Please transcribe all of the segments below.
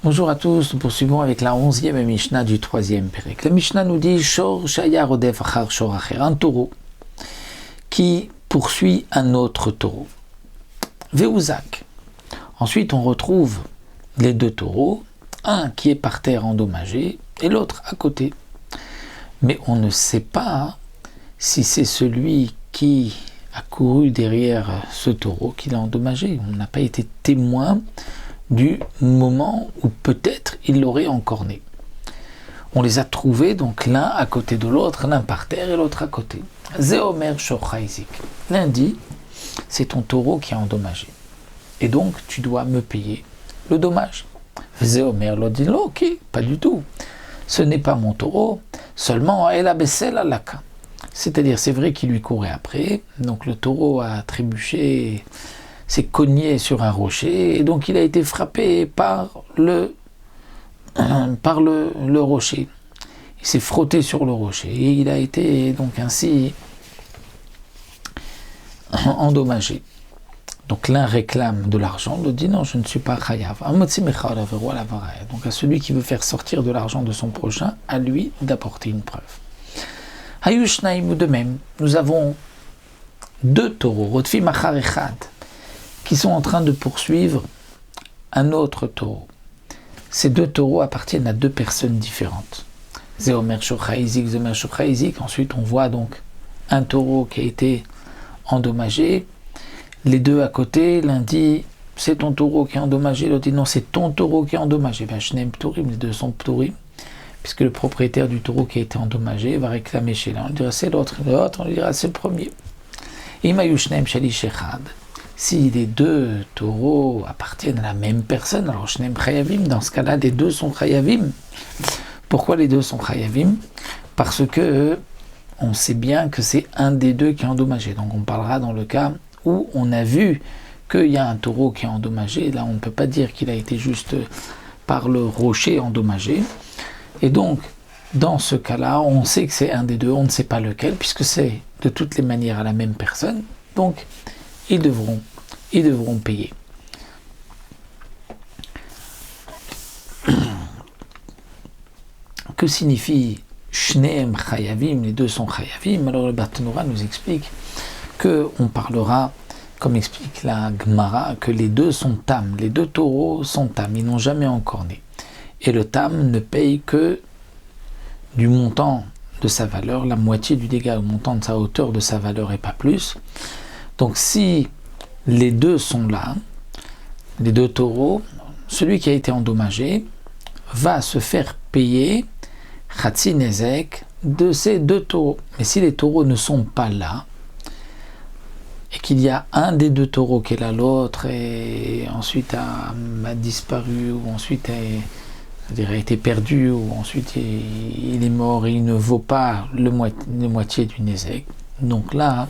Bonjour à tous, nous poursuivons avec la 11e Mishnah du 3e Pérec. La Mishnah nous dit Shor Shaya Rodef Achar Shor Acher, un taureau qui poursuit un autre taureau. Veuzak. Ensuite, on retrouve les deux taureaux, un qui est par terre endommagé et l'autre à côté. Mais on ne sait pas si c'est celui qui a couru derrière ce taureau qui l'a endommagé. On n'a pas été témoin du moment où peut-être il l'aurait encorné. On les a trouvés donc l'un à côté de l'autre, l'un par terre et l'autre à côté. Zeomer Shochaizik. L'un dit, c'est ton taureau qui a endommagé. Et donc tu dois me payer le dommage. Zeomer l'autre dit, ok, pas du tout. Ce n'est pas mon taureau, seulement El Abessel Alaka. C'est-à-dire, c'est vrai qu'il lui courait après, donc le taureau a trébuché, s'est cogné sur un rocher, et donc il a été frappé par le rocher. Il s'est frotté sur le rocher, et il a été donc ainsi endommagé. Donc l'un réclame de l'argent, l'autre dit non, je ne suis pas chayav. Donc à celui qui veut faire sortir de l'argent de son prochain, à lui d'apporter une preuve. Hayushnaim ou de même, nous avons deux taureaux, Rodfi Machar Echad, qui sont en train de poursuivre un autre taureau. Ces deux taureaux appartiennent à deux personnes différentes. Zeomer Shochaizik, Zeomer Shochaizik. Ensuite, on voit donc un taureau qui a été endommagé. Les deux à côté, l'un dit c'est ton taureau qui est endommagé, l'autre dit non, c'est ton taureau qui est endommagé. Shneim Pturim, les deux sont Pturim, puisque le propriétaire du taureau qui a été endommagé va réclamer chez l'un. On dira c'est l'autre, on dira c'est le premier. Imayushneim Shalish Echad. Si les deux taureaux appartiennent à la même personne, alors Shneim Chayavim, dans ce cas-là, les deux sont Chayavim. Pourquoi les deux sont Chayavim? Parce que on sait bien que c'est un des deux qui est endommagé. Donc on parlera dans le cas où on a vu qu'il y a un taureau qui est endommagé. Là, on ne peut pas dire qu'il a été juste par le rocher endommagé. Et donc, dans ce cas-là, on sait que c'est un des deux, on ne sait pas lequel, puisque c'est de toutes les manières à la même personne. Donc, ils devront payer. Que signifie Shneem Chayavim, les deux sont Chayavim? Alors le Barthénora nous explique qu'on parlera, comme explique la Gemara, que les deux sont tam, les deux taureaux sont tam, ils n'ont jamais encorné. Et le tam ne paye que du montant de sa valeur, la moitié du dégât, le montant de sa hauteur de sa valeur et pas plus. Donc si les deux sont là, les deux taureaux, celui qui a été endommagé va se faire payer Chatzi Nezek de ces deux taureaux. Mais si les taureaux ne sont pas là, et qu'il y a un des deux taureaux qui est là, l'autre, et ensuite a disparu, ou ensuite a été perdu, ou ensuite il est mort et il ne vaut pas la moitié du Nezek, donc là,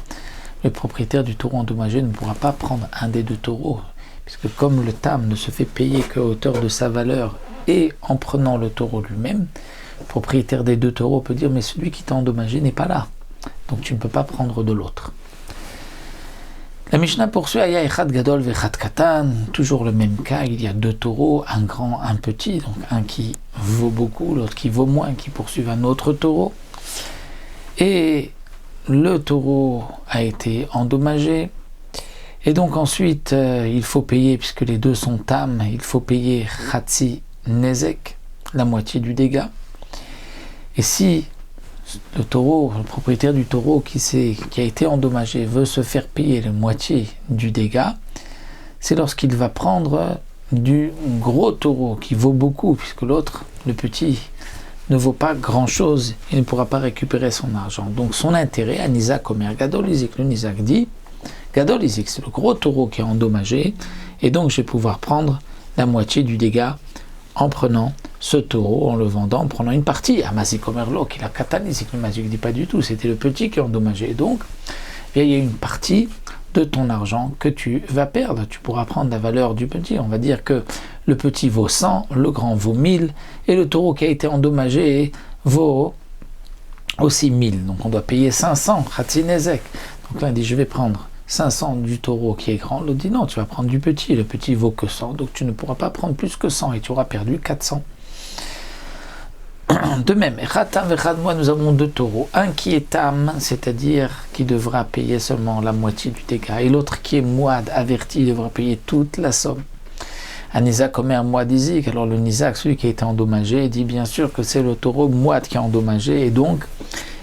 le propriétaire du taureau endommagé ne pourra pas prendre un des deux taureaux, puisque comme le tam ne se fait payer qu'à hauteur de sa valeur et en prenant le taureau lui-même, le propriétaire des deux taureaux peut dire mais celui qui t'a endommagé n'est pas là, donc tu ne peux pas prendre de l'autre. La Mishnah poursuit Aya Echad Gadol Vechad Katan, toujours le même cas, il y a deux taureaux, un grand, un petit, donc un qui vaut beaucoup, l'autre qui vaut moins, qui poursuivent un autre taureau. Et le taureau a été endommagé, et donc ensuite il faut payer, puisque les deux sont tam, il faut payer Chatzi Nezek, la moitié du dégât. Et si le taureau, le propriétaire du taureau qui a été endommagé veut se faire payer la moitié du dégât, c'est lorsqu'il va prendre du gros taureau qui vaut beaucoup, puisque l'autre, le petit, ne vaut pas grand-chose, il ne pourra pas récupérer son argent. Donc son intérêt à Nizak Omer Gadol Izik, le Nizak dit Gadol Izik, c'est le gros taureau qui est endommagé, et donc je vais pouvoir prendre la moitié du dégât en prenant ce taureau, en le vendant, en prenant une partie. Amazik Omerlo, qui l'a katanizik, le Mazik dit pas du tout, c'était le petit qui est endommagé. Donc, il y a une partie de ton argent que tu vas perdre. Tu pourras prendre la valeur du petit. On va dire que le petit vaut 100, le grand vaut 1000, et le taureau qui a été endommagé vaut aussi 1000. Donc on doit payer 500, Khatzinezek. Donc là, il dit, je vais prendre 500 du taureau qui est grand. L'autre dit, non, tu vas prendre du petit. Le petit vaut que 100. Donc tu ne pourras pas prendre plus que 100 et tu auras perdu 400. De même, moi nous avons 2 taureaux. Un qui est tam, c'est-à-dire qui devra payer seulement la moitié du dégât. Et l'autre qui est moad, averti, il devra payer toute la somme. Un Isaac comme un moad Isaac. Alors le Isaac, celui qui a été endommagé, dit bien sûr que c'est le taureau moad qui a endommagé. Et donc,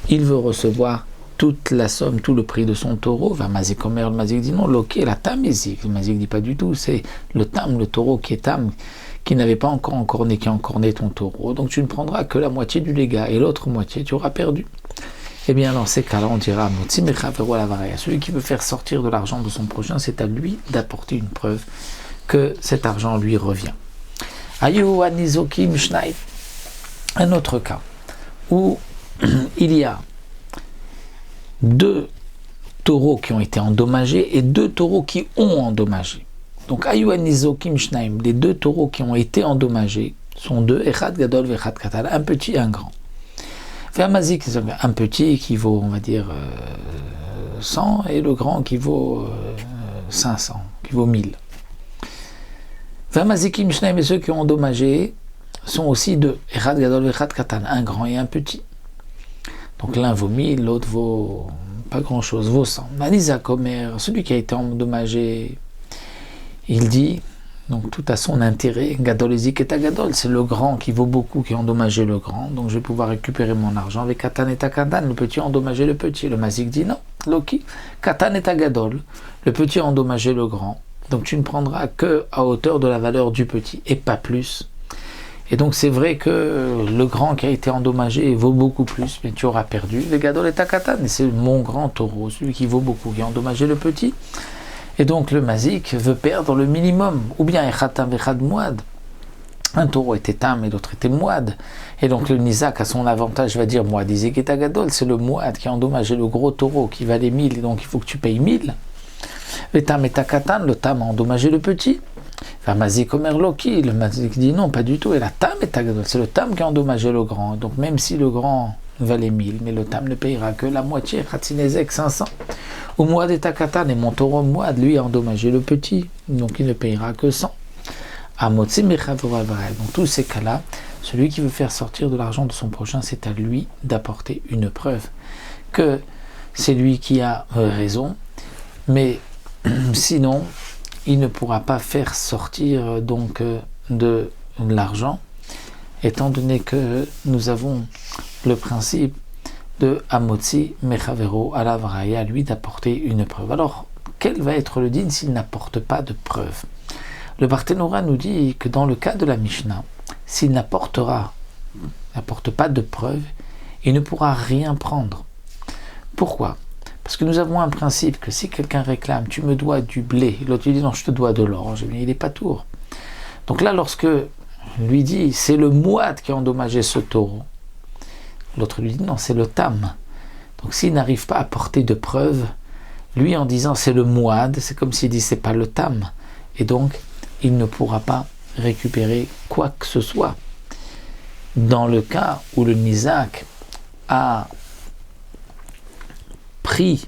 il veut recevoir toute la somme, tout le prix de son taureau. Va Mazik Omer, le Mazik dit non, Loké, la tam Isaac. Le Mazik dit pas du tout, c'est le tam, le taureau qui est tam, qui n'avait pas encore encorné, qui a encorné ton taureau. Donc tu ne prendras que la moitié du dégât et l'autre moitié, tu auras perdu. Eh bien, dans ces cas-là, on dira celui qui veut faire sortir de l'argent de son prochain, c'est à lui d'apporter une preuve que cet argent lui revient. Ayu anizokim shnai. Un autre cas où il y a 2 taureaux qui ont été endommagés et 2 taureaux qui ont endommagé. Donc, Ayuanizokim Shnaim, les 2 taureaux qui ont été endommagés sont 2, Echad Gadol Vechad Katal, un petit et un grand. Vermazik, un petit qui vaut, on va dire, 100 et le grand qui vaut 500, qui vaut 1000. Vermazikim Shnaim, et ceux qui ont endommagé sont aussi 2, Echad Gadol Vechad Katal, un grand et un petit. Donc, l'un vaut 1000, l'autre vaut pas grand-chose, vaut 100. Maniza Komer, celui qui a été endommagé, il dit, donc tout à son intérêt, Gadol Ezik et Gadol, c'est le grand qui vaut beaucoup, qui a endommagé le grand, donc je vais pouvoir récupérer mon argent avec Katan et Katan, le petit a endommagé le petit. Le Mazik dit non, Loki, Katan et Gadol, le petit a endommagé le grand, donc tu ne prendras que à hauteur de la valeur du petit et pas plus. Et donc c'est vrai que le grand qui a été endommagé vaut beaucoup plus, mais tu auras perdu. Le Gadol et Katan, et c'est mon grand taureau, celui qui vaut beaucoup, qui a endommagé le petit. Et donc le mazik veut perdre le minimum, ou bien echatam echad mouad. Un taureau était tam et l'autre était mouad. Et donc le nizak a son avantage, va dire mouad Isaac et Gadol, c'est le mouad qui a endommagé le gros taureau qui valait 1000, et donc il faut que tu payes 1000. Le tam et takatan, le tam a endommagé le petit. Va mazik omer loki, le mazik dit non, pas du tout. Et la tam et tagadol, c'est le tam qui a endommagé le grand. Donc même si le grand valait 1000, mais le tam ne payera que la moitié, Khatzinezek 500. Au Mouad et Takatan, et mon taureau Mouad, lui, a endommagé le petit, donc il ne payera que 100. Donc tous ces cas-là, celui qui veut faire sortir de l'argent de son prochain, c'est à lui d'apporter une preuve que c'est lui qui a raison, mais sinon, il ne pourra pas faire sortir donc de l'argent, étant donné que nous avons le principe de Amotzi Mechavero à la Vraya, lui d'apporter une preuve. Alors, quel va être le din s'il n'apporte pas de preuve? Le Barthénora nous dit que dans le cas de la Mishnah, s'il n'apporte pas de preuve, il ne pourra rien prendre. Pourquoi? Parce que nous avons un principe que si quelqu'un réclame, tu me dois du blé, l'autre lui dit non, je te dois de l'or, il n'est pas tour. Donc là, lorsque lui dit c'est le mouad qui a endommagé ce taureau, l'autre lui dit non, c'est le tam. Donc s'il n'arrive pas à porter de preuve, lui en disant c'est le mouad, c'est comme s'il dit c'est pas le tam. Et donc il ne pourra pas récupérer quoi que ce soit. Dans le cas où le nizak a pris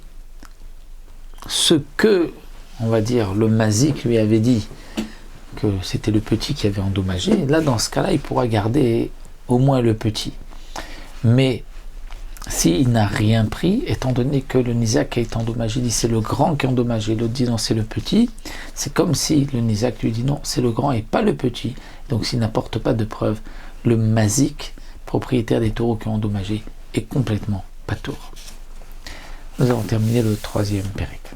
ce que, on va dire, le mazik lui avait dit que c'était le petit qui avait endommagé, là dans ce cas-là il pourra garder au moins le petit. Mais s'il n'a rien pris, étant donné que le nizak a été endommagé, dit c'est le grand qui a endommagé, l'autre dit non c'est le petit, c'est comme si le nizak lui dit non c'est le grand et pas le petit. Donc s'il n'apporte pas de preuve, le mazik, propriétaire des taureaux qui ont endommagé, est complètement patour. Nous avons terminé le 3e périple.